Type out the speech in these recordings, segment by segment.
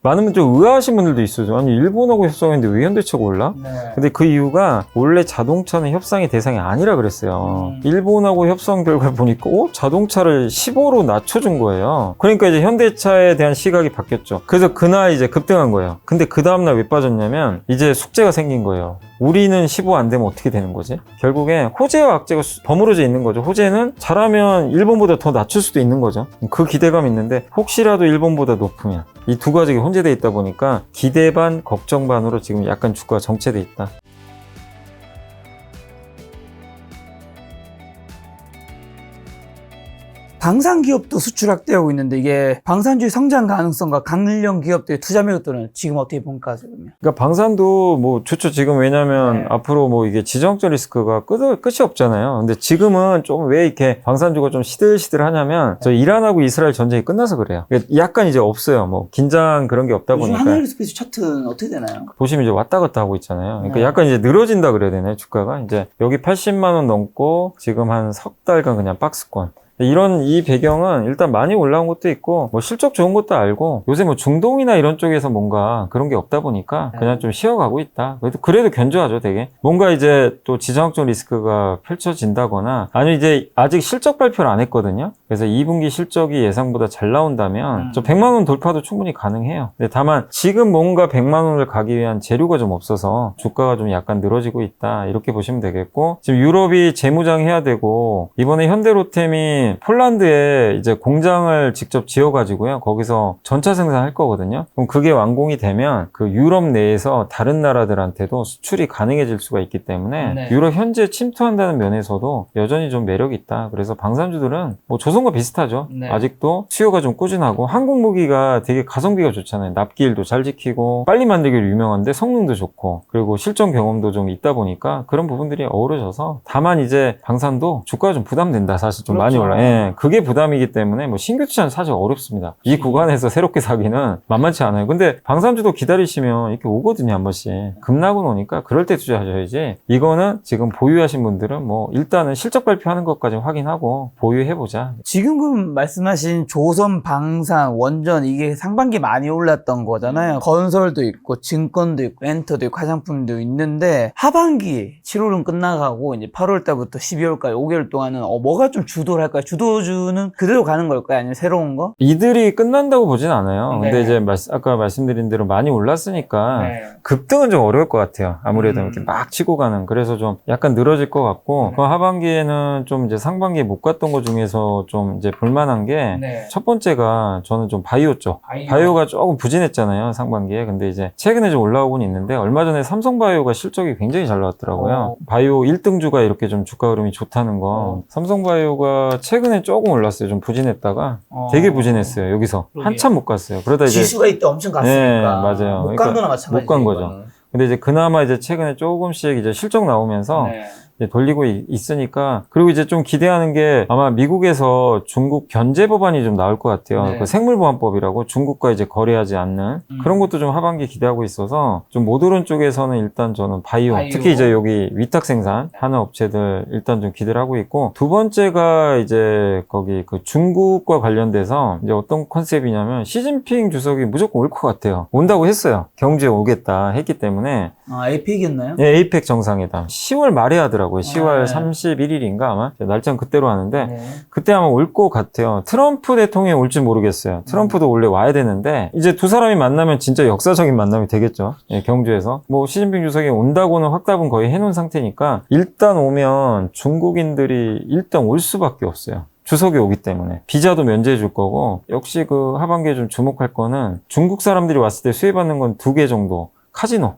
많은 분들 좀 의아하신 분들도 있어요. 아니 일본하고 협상했는데 왜 현대차가 올라? 네. 근데 그 이유가 원래 자동차는 협상의 대상이 아니라 그랬어요. 일본하고 협상 결과 보니까 자동차를 15로 낮춰준 거예요. 그러니까 이제 현대차에 대한 시각이 바뀌었죠. 그래서 그날 이제 급등한 거예요. 근데 그 다음날 왜 빠졌냐면 이제 숙제가 생긴 거예요. 우리는 15 안 되면 어떻게 되는 거지? 결국에 호재와 악재가 버무려져 있는 거죠. 호재는 잘하면 일본보다 더 낮출 수도 있는 거죠. 그 기대감이 있는데 혹시라도 일본보다 높으면 이 두 가지가 혼재되어 있다 보니까 기대 반 걱정 반으로 지금 약간 주가가 정체되어 있다. 방산 기업도 수출 확대하고 있는데 이게 방산주의 성장 가능성과 강력 기업들의 투자 매력도는 지금 어떻게 평가하세요? 그러니까 방산도 뭐 좋죠. 지금 왜냐면 네. 앞으로 뭐 이게 지정학적 리스크가 끝이 없잖아요. 근데 지금은 좀 왜 이렇게 방산주가 좀 시들시들 하냐면 저 이란하고 이스라엘 전쟁이 끝나서 그래요. 약간 이제 없어요. 뭐 긴장 그런 게 없다 요즘 보니까. 하나리스페이스 차트는 어떻게 되나요? 보시면 이제 왔다 갔다 하고 있잖아요. 그러니까 네. 약간 이제 늘어진다 그래야 되나요? 주가가 이제 여기 80만 원 넘고 지금 한 석 달간 그냥 박스권. 이런 이 배경은 일단 많이 올라온 것도 있고 뭐 실적 좋은 것도 알고 요새 뭐 중동이나 이런 쪽에서 뭔가 그런 게 없다 보니까 그냥 좀 쉬어가고 있다. 그래도 견조하죠 되게. 뭔가 이제 또 지정학적 리스크가 펼쳐진다거나 아니면 이제 아직 실적 발표를 안 했거든요. 그래서 2분기 실적이 예상보다 잘 나온다면 저 100만 원 돌파도 충분히 가능해요. 근데 다만 지금 뭔가 100만 원을 가기 위한 재료가 좀 없어서 주가가 좀 약간 늘어지고 있다. 이렇게 보시면 되겠고 지금 유럽이 재무장해야 되고 이번에 현대로템이 폴란드에 이제 공장을 직접 지어가지고요. 거기서 전차 생산할 거거든요. 그럼 그게 완공이 되면 그 유럽 내에서 다른 나라들한테도 수출이 가능해질 수가 있기 때문에 네. 유럽 현지에 침투한다는 면에서도 여전히 좀 매력이 있다. 그래서 방산주들은 뭐 조선과 비슷하죠. 네. 아직도 수요가 좀 꾸준하고 한국 무기가 되게 가성비가 좋잖아요. 납기일도 잘 지키고 빨리 만들기로 유명한데 성능도 좋고 그리고 실전 경험도 좀 있다 보니까 그런 부분들이 어우러져서 다만 이제 방산도 주가가 좀 부담된다. 사실 좀 많이 그렇죠. 올라. 예, 그게 부담이기 때문에 뭐 신규 투자는 사실 어렵습니다. 이 구간에서 새롭게 사기는 만만치 않아요. 근데 방산주도 기다리시면 이렇게 오거든요, 한 번씩. 급락은 오니까 그럴 때 투자하셔야지. 이거는 지금 보유하신 분들은 뭐 일단은 실적 발표하는 것까지 확인하고 보유해보자. 지금 말씀하신 조선, 방산, 원전 이게 상반기 많이 올랐던 거잖아요. 건설도 있고 증권도 있고 엔터도 있고 화장품도 있는데 하반기 7월은 끝나가고 이제 8월 달부터 12월까지 5개월 동안은 뭐가 좀 주도를 할까요? 주도주는 그대로 가는 걸까요? 아니면 새로운 거? 이들이 끝난다고 보진 않아요. 네. 근데 이제 아까 말씀드린 대로 많이 올랐으니까 네. 급등은 좀 어려울 것 같아요. 아무래도 이렇게 막 치고 가는. 그래서 좀 약간 늘어질 것 같고 그 하반기에는 좀 이제 상반기에 못 갔던 것 중에서 좀 이제 볼만한 게 첫 번째가 저는 좀 바이오 쪽. 바이오가 조금 부진했잖아요. 상반기에. 근데 이제 최근에 좀 올라오곤 있는데 얼마 전에 삼성바이오가 실적이 굉장히 잘 나왔더라고요. 바이오 1등주가 이렇게 좀 주가 흐름이 좋다는 거. 삼성바이오가 최근에 조금 올랐어요. 좀 부진했다가 되게 부진했어요. 여기서 그러게요. 한참 못 갔어요. 그러다 이제 지수가 이때 엄청 갔으니까. 네, 맞아요. 못 간 그러니까 거나 마찬가지죠. 못 간 거죠. 이거는. 근데 이제 그나마 이제 최근에 조금씩 이제 실적 나오면서 네. 이제 돌리고 있으니까 그리고 이제 좀 기대하는 게 아마 미국에서 중국 견제 법안이 좀 나올 것 같아요. 네. 그 생물보안법이라고 중국과 이제 거래하지 않는 그런 것도 좀 하반기 기대하고 있어서 좀 못 오른 쪽에서는 일단 저는 바이오 특히 이제 여기 위탁 생산 하는 업체들 일단 좀 기대를 하고 있고 두 번째가 이제 거기 그 중국과 관련돼서 이제 어떤 컨셉이냐면 시진핑 주석이 무조건 올 것 같아요. 온다고 했어요. 경주에 오겠다 했기 때문에 에이펙이었나요? 네, 에이펙 정상회담 10월 말에 하더라고요. 10월 네. 31일인가 아마 날짜는 그때로 하는데 네. 그때 아마 올 것 같아요. 트럼프 대통령이 올지 모르겠어요. 트럼프도 원래 와야 되는데 이제 두 사람이 만나면 진짜 역사적인 만남이 되겠죠. 예, 경주에서 뭐 시진핑 주석이 온다고는 확답은 거의 해놓은 상태니까 일단 오면 중국인들이 일단 올 수밖에 없어요. 주석이 오기 때문에 비자도 면제해 줄 거고 역시 그 하반기에 좀 주목할 거는 중국 사람들이 왔을 때 수혜받는 건 2개 정도.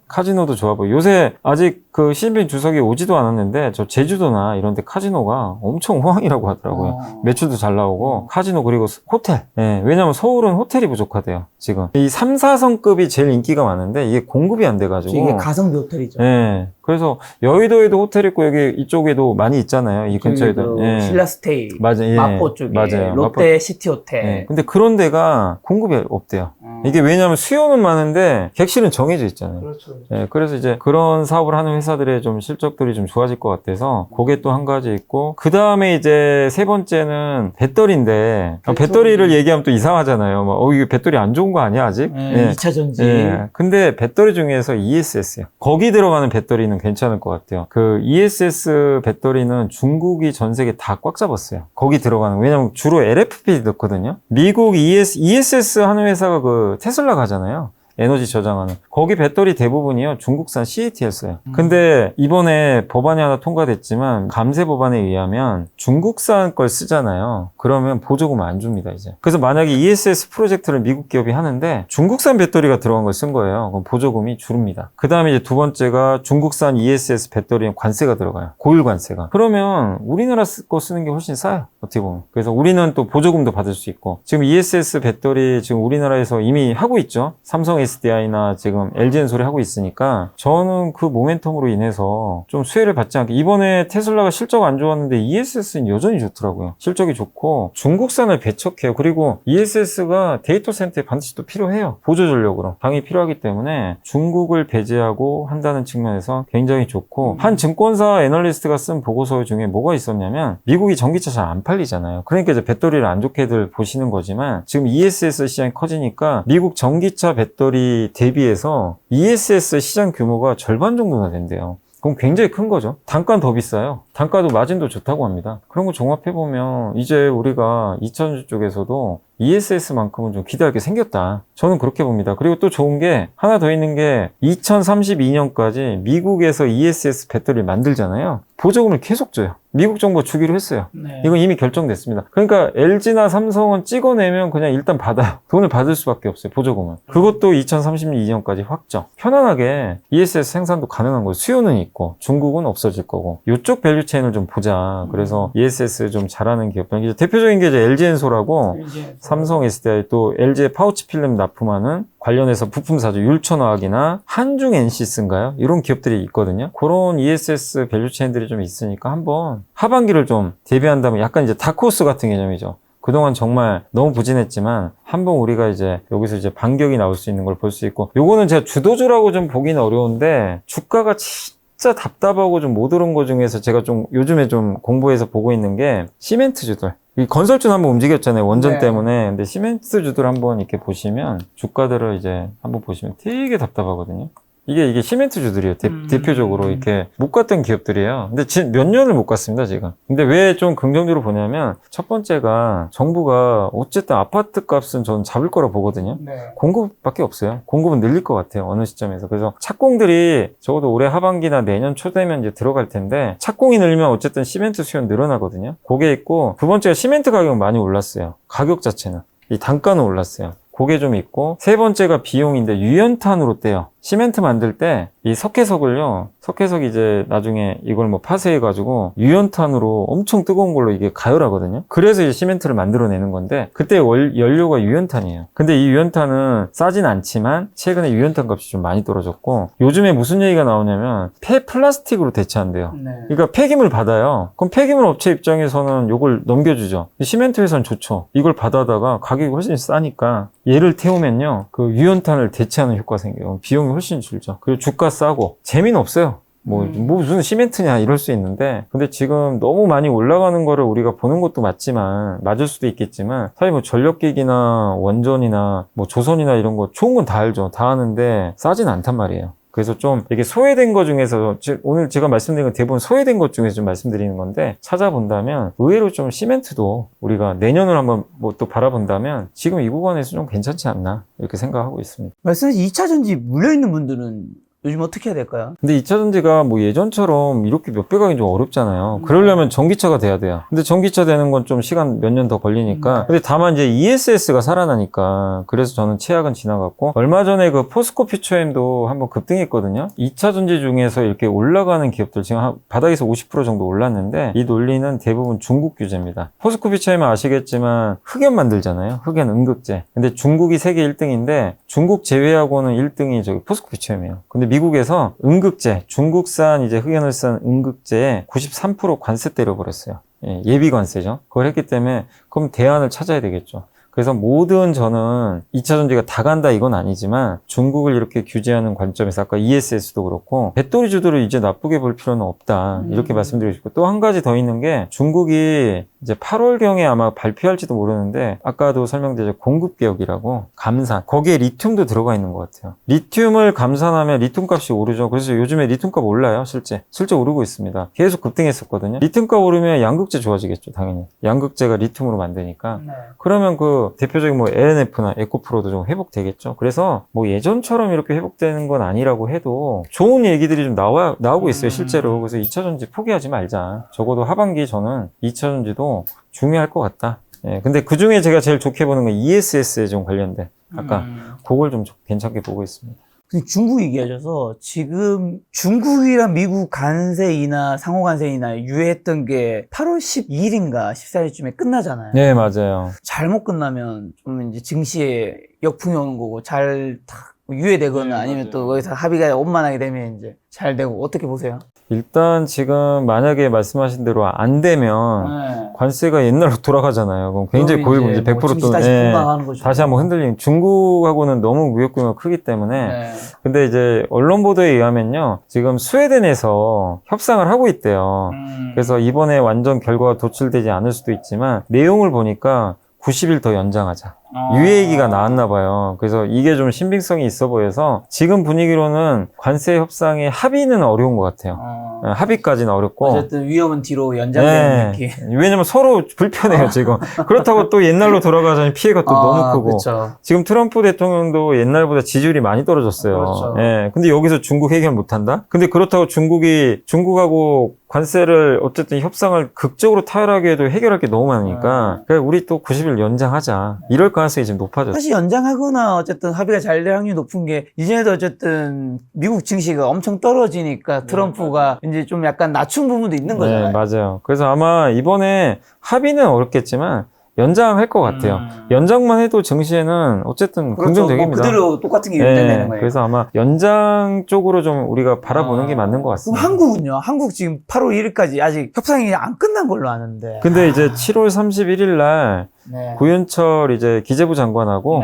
카지노도 좋아 보여. 요새 아직 그 시진핑 주석이 오지도 않았는데 저 제주도나 이런 데 카지노가 엄청 호황이라고 하더라고요. 매출도 잘 나오고 카지노 그리고 호텔. 예, 왜냐면 서울은 호텔이 부족하대요. 지금 이 3, 4성급이 제일 인기가 많은데 이게 공급이 안 돼가지고 이게 가성비 호텔이죠. 예. 그래서 여의도에도 호텔 있고 여기 이쪽에도 많이 있잖아요. 이 근처에도. 예. 신라스테이, 맞아요. 예. 마포 쪽에 맞아요. 롯데 시티 호텔. 예. 근데 그런 데가 공급이 없대요. 이게 왜냐하면 수요는 많은데 객실은 정해져 있잖아요. 그렇죠. 예, 그래서 이제 그런 사업을 하는 회사들의 좀 실적들이 좀 좋아질 것 같아서 그게 또 한 가지 있고, 그 다음에 이제 세 번째는 배터리인데, 배터리를 얘기하면 또 이상하잖아요. 막, 이게 배터리 안 좋은 거 아니야 아직? 네, 2차 전지. 예. 근데 배터리 중에서 ESS요. 거기 들어가는 배터리는 괜찮을 것 같아요. 그 ESS 배터리는 중국이 전 세계 다 꽉 잡았어요. 거기 들어가는, 왜냐면 주로 LFP 넣거든요. 미국 ESS 하는 회사가 그 테슬라 가잖아요. 에너지 저장하는. 거기 배터리 대부분이요, 중국산 CATL 써요. 근데 이번에 법안이 하나 통과됐지만, 감세 법안에 의하면 중국산 걸 쓰잖아요. 그러면 보조금 안 줍니다, 이제. 그래서 만약에 ESS 프로젝트를 미국 기업이 하는데, 중국산 배터리가 들어간 걸 쓴 거예요. 그럼 보조금이 줄입니다. 그 다음에 이제 두 번째가 중국산 ESS 배터리에 관세가 들어가요. 고율 관세가. 그러면 우리나라 거 쓰는 게 훨씬 싸요, 어떻게 보면. 그래서 우리는 또 보조금도 받을 수 있고, 지금 ESS 배터리 지금 우리나라에서 이미 하고 있죠. 삼성 SDI나 지금 LG엔솔이 하고 있으니까, 저는 그 모멘텀으로 인해서 좀 수혜를 받지 않게, 이번에 테슬라가 실적 안 좋았는데 ESS는 여전히 좋더라고요. 실적이 좋고 중국산을 배척해요. 그리고 ESS가 데이터 센터에 반드시 또 필요해요. 보조 전력으로 당연히 필요하기 때문에 중국을 배제하고 한다는 측면에서 굉장히 좋고, 한 증권사 애널리스트가 쓴 보고서 중에 뭐가 있었냐면, 미국이 전기차 잘 안 팔리잖아요. 그러니까 이제 배터리를 안 좋게들 보시는 거지만, 지금 ESS 시장이 커지니까 미국 전기차 배터리 대비해서 ESS 시장 규모가 절반 정도나 된대요. 그럼 굉장히 큰 거죠. 단가는 더 비싸요. 단가도 마진도 좋다고 합니다. 그런 거 종합해보면 이제 우리가 2차전지 쪽에서도 ESS만큼은 좀 기대할 게 생겼다. 저는 그렇게 봅니다. 그리고 또 좋은 게 하나 더 있는 게, 2032년까지 미국에서 ESS 배터리를 만들잖아요. 보조금을 계속 줘요. 미국 정부 주기로 했어요. 네. 이건 이미 결정됐습니다. 그러니까 LG나 삼성은 찍어내면 그냥 일단 받아요. 돈을 받을 수밖에 없어요, 보조금은. 그것도 2032년까지 확정. 편안하게 ESS 생산도 가능한 거예요. 수요는 있고 중국은 없어질 거고. 이쪽 밸류체인을 좀 보자. 그래서 ESS 좀 잘하는 기업들. 이제 대표적인 게 이제 LG엔솔하고 삼성 SDI, 또 LG의 파우치 필름 납품하는 관련해서 부품 사주 율천화학이나 한중 NC스인가요? 이런 기업들이 있거든요. 그런 ESS 밸류체인들이 좀 있으니까 한번 하반기를 좀 대비한다면, 약간 이제 다크호스 같은 개념이죠. 그동안 정말 너무 부진했지만 한번 우리가 이제 여기서 이제 반격이 나올 수 있는 걸 볼 수 있고, 요거는 제가 주도주라고 좀 보기는 어려운데, 주가가 진짜 답답하고 좀 못 오른 거 중에서 제가 좀 요즘에 좀 공부해서 보고 있는 게 시멘트주들. 이 건설주는 한번 움직였잖아요, 원전 네. 때문에. 근데 시멘트주들 한번 이렇게 보시면, 주가들을 이제 한번 보시면 되게 답답하거든요. 이게 시멘트주들이에요. 대표적으로 이렇게 못 갔던 기업들이에요. 근데 몇 년을 못 갔습니다, 지금. 근데 왜 좀 긍정적으로 보냐면, 첫 번째가 정부가 어쨌든 아파트 값은 저는 잡을 거라 보거든요. 네. 공급밖에 없어요. 공급은 늘릴 것 같아요, 어느 시점에서. 그래서 착공들이 적어도 올해 하반기나 내년 초 되면 이제 들어갈 텐데, 착공이 늘면 어쨌든 시멘트 수요는 늘어나거든요. 그게 있고, 두 번째가 시멘트 가격은 많이 올랐어요. 가격 자체는. 이 단가는 올랐어요. 그게 좀 있고, 세 번째가 비용인데 유연탄으로 떼요. 시멘트 만들 때 이 석회석을요, 석회석이 이제 나중에 이걸 뭐 파쇄해가지고 유연탄으로 엄청 뜨거운 걸로 이게 가열하거든요. 그래서 이제 시멘트를 만들어내는 건데, 그때 연료가 유연탄이에요. 근데 이 유연탄은 싸진 않지만 최근에 유연탄 값이 좀 많이 떨어졌고, 요즘에 무슨 얘기가 나오냐면 플라스틱으로 대체한대요. 네. 그러니까 폐기물 받아요. 그럼 폐기물 업체 입장에서는 요걸 넘겨주죠. 시멘트 회사는 좋죠. 이걸 받아다가 가격이 훨씬 싸니까 얘를 태우면요, 그 유연탄을 대체하는 효과가 생겨요. 비용이 훨씬 줄죠. 그리고 주가 싸고 재미는 없어요. 뭐 무슨 시멘트냐 이럴 수 있는데, 근데 지금 너무 많이 올라가는 거를 우리가 보는 것도 맞을 수도 있겠지만, 사실 뭐 전력기기나 원전이나 뭐 조선이나 이런 거 좋은 건 다 알죠. 다 아는데 싸진 않단 말이에요. 그래서 좀 이게 소외된 것 중에서, 오늘 제가 말씀드린 건 대부분 소외된 것 중에서 좀 말씀드리는 건데, 찾아본다면 의외로 좀 시멘트도 우리가 내년을 한번 뭐 또 바라본다면 지금 이 구간에서 좀 괜찮지 않나 이렇게 생각하고 있습니다. 말씀하신 2차 전지 물려있는 분들은 요즘 어떻게 해야 될까요? 근데 2차 전지가 뭐 예전처럼 이렇게 몇 배 가긴 좀 어렵잖아요. 그러려면 전기차가 돼야 돼요. 근데 전기차 되는 건 좀 시간 몇 년 더 걸리니까. 근데 다만 이제 ESS가 살아나니까, 그래서 저는 최악은 지나갔고, 얼마 전에 그 포스코 퓨처엠도 한번 급등했거든요. 2차 전지 중에서 이렇게 올라가는 기업들 지금 바닥에서 50% 정도 올랐는데, 이 논리는 대부분 중국 규제입니다. 포스코 퓨처엠은 아시겠지만 흑연 만들잖아요. 흑연 응급제. 근데 중국이 세계 1등인데 중국 제외하고는 1등이 저기 포스코 퓨처엠이에요. 근데 미국에서 응급제, 중국산 이제 흑연을 쓴 응급제에 93% 관세 때려버렸어요. 예, 예비 관세죠. 그걸 했기 때문에 그럼 대안을 찾아야 되겠죠. 그래서 모든 저는 2차 전지가 다 간다 이건 아니지만 중국을 이렇게 규제하는 관점에서 아까 ESS도 그렇고 배터리주들을 이제 나쁘게 볼 필요는 없다. 이렇게 말씀드리고 싶고 또 한 가지 더 있는 게 중국이 이제 8월경에 아마 발표할지도 모르는데 아까도 설명드렸죠. 공급개혁이라고 감산. 거기에 리튬도 들어가 있는 것 같아요. 리튬을 감산하면 리튬 값이 오르죠. 그래서 요즘에 리튬 값 올라요. 실제 오르고 있습니다. 계속 급등했었거든요. 리튬 값 오르면 양극재 좋아지겠죠. 당연히. 양극재가 리튬으로 만드니까. 네. 그러면 그 대표적인 뭐 LNF나 에코프로도 좀 회복되겠죠. 그래서 뭐 예전처럼 이렇게 회복되는 건 아니라고 해도 좋은 얘기들이 좀 나오고 있어요. 실제로. 그래서 2차 전지 포기하지 말자. 적어도 하반기 저는 2차 전지도 중요할 것 같다. 예, 근데 그 중에 제가 제일 좋게 보는 건 ESS에 좀 관련된 아까 그걸 좀 괜찮게 보고 있습니다. 근데 중국 얘기하셔서 지금 중국이랑 미국 관세 인하, 상호 관세 인하 유예했던 게 8월 12일인가 14일쯤에 끝나잖아요. 네, 맞아요. 잘못 끝나면 좀 이제 증시에 역풍이 오는 거고 잘 탁 유예되거나 아니면 또 거기서 합의가 원만하게 되면 이제 잘 되고 어떻게 보세요? 일단 지금 만약에 말씀하신 대로 안 되면 네. 관세가 옛날로 돌아가잖아요. 그럼 굉장히 고이고 이제 100% 증시 또 다시 폭락하는 거죠. 다시 한번 흔들림. 중국하고는 너무 무역 규모가 크기 때문에 네. 근데 이제 언론 보도에 의하면요. 지금 스웨덴에서 협상을 하고 있대요. 그래서 이번에 완전 결과가 도출되지 않을 수도 있지만 내용을 보니까 90일 더 연장하자. 유예기가 나왔나 봐요. 그래서 이게 좀 신빙성이 있어 보여서 지금 분위기로는 관세 협상의 합의는 어려운 것 같아요. 합의까지는 어렵고. 어쨌든 위험은 뒤로 연장되는 느낌. 왜냐면 서로 불편해요, 지금. 그렇다고 또 옛날로 돌아가자니 피해가 또 너무 크고. 그쵸. 지금 트럼프 대통령도 옛날보다 지지율이 많이 떨어졌어요. 그렇죠. 예. 근데 여기서 중국 해결 못 한다? 근데 그렇다고 중국하고 관세를 어쨌든 협상을 극적으로 타결하게 해도 해결할 게 너무 많으니까. 그러니까 우리 또 90일 연장하자. 이럴 가능성이 지금 높아졌어요. 사실 연장하거나 어쨌든 합의가 잘 될 확률이 높은 게 이전에도 어쨌든 미국 증시가 엄청 떨어지니까 트럼프가 이제 좀 약간 낮춘 부분도 있는 거잖아요. 네, 맞아요. 그래서 아마 이번에 합의는 어렵겠지만 연장할 것 같아요. 연장만 해도 증시에는 어쨌든 그렇죠. 긍정적입니다. 그대로 똑같은 게 연장되는 거예요. 그래서 아마 연장 쪽으로 좀 우리가 바라보는 게 맞는 것 그럼 같습니다. 한국은요? 한국 지금 8월 1일까지 아직 협상이 안 끝난 걸로 아는데. 근데 이제 7월 31일 날 네. 고윤철 이제 기재부 장관하고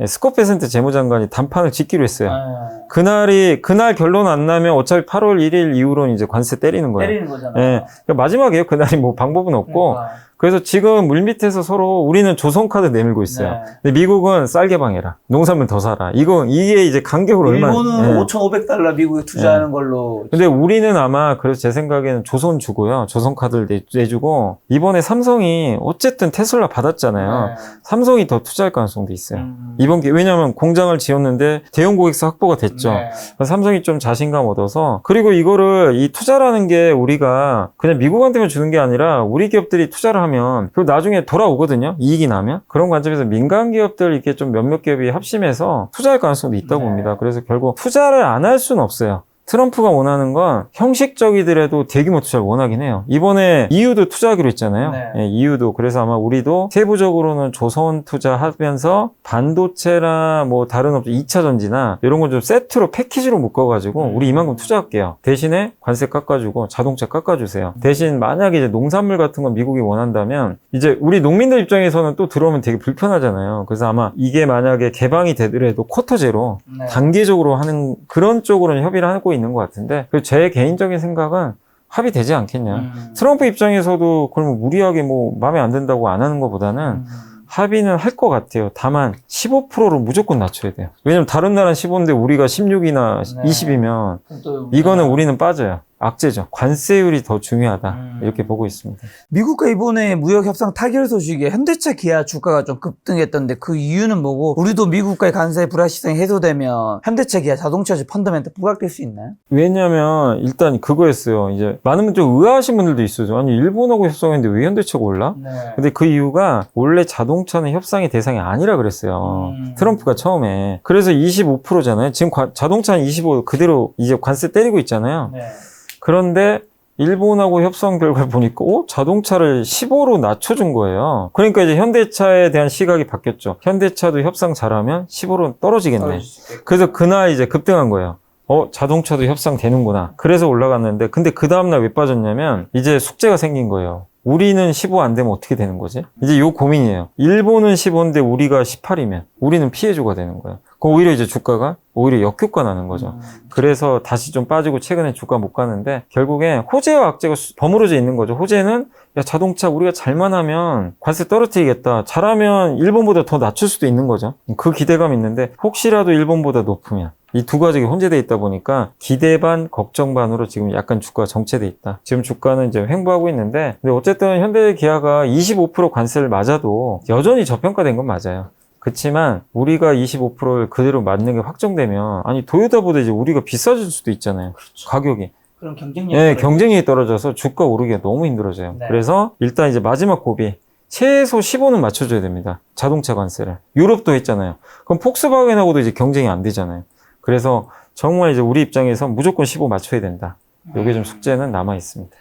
스코페센트 재무장관이 단판을 짓기로 했어요. 그날 결론 안 나면 어차피 8월 1일 이후로는 이제 관세 때리는 거예요. 때리는 거잖아요. 그러니까 마지막이에요. 그날이 뭐 방법은 없고. 그러니까. 그래서 지금 물밑에서 서로 우리는 조선카드 내밀고 있어요. 근데 미국은 쌀 개방해라. 농산물 더 사라. 이게 이제 간격으로 얼마나. 일본은 5,500달러 미국에 투자하는 걸로. 근데 우리는 아마 그래서 제 생각에는 조선 주고요. 조선카드를 내주고 이번에 삼성이 어쨌든 테슬라 받았잖아요. 삼성이 더 투자할 가능성도 있어요. 이번 기회 왜냐하면 공장을 지었는데 대형 고객사 확보가 됐죠. 그래서 삼성이 좀 자신감 얻어서 그리고 이거를 이 투자라는 게 우리가 그냥 미국한테만 주는 게 아니라 우리 기업들이 투자를 하면 그리고 나중에 돌아오거든요. 이익이 나면. 그런 관점에서 민간 기업들 이렇게 좀 몇몇 기업이 합심해서 투자할 가능성도 있다고 봅니다. 그래서 결국 투자를 안 할 수는 없어요. 트럼프가 원하는 건 형식적이더라도 대규모 투자를 원하긴 해요. 이번에 EU도 투자하기로 했잖아요. EU도. 그래서 아마 우리도 세부적으로는 조선 투자하면서 반도체나 뭐 다른 업종 2차 전지나 이런 건 좀 세트로 패키지로 묶어가지고 우리 이만큼 투자할게요. 대신에 관세 깎아주고 자동차 깎아주세요. 대신 만약에 이제 농산물 같은 건 미국이 원한다면 이제 우리 농민들 입장에서는 또 들어오면 되게 불편하잖아요. 그래서 아마 이게 만약에 개방이 되더라도 쿼터제로 단계적으로 하는 그런 쪽으로는 협의를 하고 있는 것 같은데 제 개인적인 생각은 합의되지 않겠냐. 트럼프 입장에서도 그걸 뭐 무리하게 뭐 마음에 안 든다고 안 하는 것보다는 합의는 할 것 같아요. 다만 15%로 무조건 낮춰야 돼요. 왜냐면 다른 나라는 15인데 우리가 16이나 20이면 이거는 우리는 빠져요. 악재죠. 관세율이 더 중요하다. 이렇게 보고 있습니다. 미국과 이번에 무역 협상 타결 소식에 현대차, 기아 주가가 좀 급등했던데 그 이유는 뭐고 우리도 미국과의 관세 불확실성이 해소되면 현대차, 기아 자동차주 펀더멘트 부각될 수 있나요? 왜냐면 일단 그거였어요. 이제 많은 분들 좀 의아하신 분들도 있어요. 아니 일본하고 협상했는데 왜 현대차가 올라? 근데 그 이유가 원래 자동차는 협상의 대상이 아니라 그랬어요. 트럼프가 처음에. 그래서 25%잖아요. 지금 자동차는 25 그대로 이제 관세 때리고 있잖아요. 그런데 일본하고 협상 결과를 보니까 자동차를 15로 낮춰준 거예요. 그러니까 이제 현대차에 대한 시각이 바뀌었죠. 현대차도 협상 잘하면 15로 떨어지겠네. 그래서 그날 이제 급등한 거예요. 자동차도 협상 되는구나. 그래서 올라갔는데 근데 그 다음날 왜 빠졌냐면 이제 숙제가 생긴 거예요. 우리는 15 안 되면 어떻게 되는 거지? 이제 요 고민이에요. 일본은 15인데 우리가 18이면 우리는 피해주가 되는 거예요. 그럼 오히려 이제 주가가 오히려 역효과 나는 거죠. 그래서 다시 좀 빠지고 최근에 주가 못 가는데 결국에 호재와 악재가 버무려져 있는 거죠. 호재는 야, 자동차 우리가 잘만 하면 관세 떨어뜨리겠다. 잘하면 일본보다 더 낮출 수도 있는 거죠. 그 기대감이 있는데 혹시라도 일본보다 높으면 이 두 가지가 혼재돼 있다 보니까 기대 반 걱정 반으로 지금 약간 주가가 정체돼 있다. 지금 주가는 이제 횡보하고 있는데 근데 어쨌든 현대기아가 25% 관세를 맞아도 여전히 저평가된 건 맞아요. 그렇지만 우리가 25%를 그대로 맞는 게 확정되면 아니 도요타보다 이제 우리가 비싸질 수도 있잖아요. 가격이. 그럼 경쟁력이 예, 경쟁력이 떨어져서 주가 오르기가 너무 힘들어져요. 네. 그래서 일단 이제 마지막 고비 최소 15는 맞춰줘야 됩니다. 자동차 관세를. 유럽도 했잖아요. 그럼 폭스바겐하고도 이제 경쟁이 안 되잖아요. 그래서 정말 이제 우리 입장에서 무조건 15 맞춰야 된다. 요게 좀 숙제는 남아 있습니다.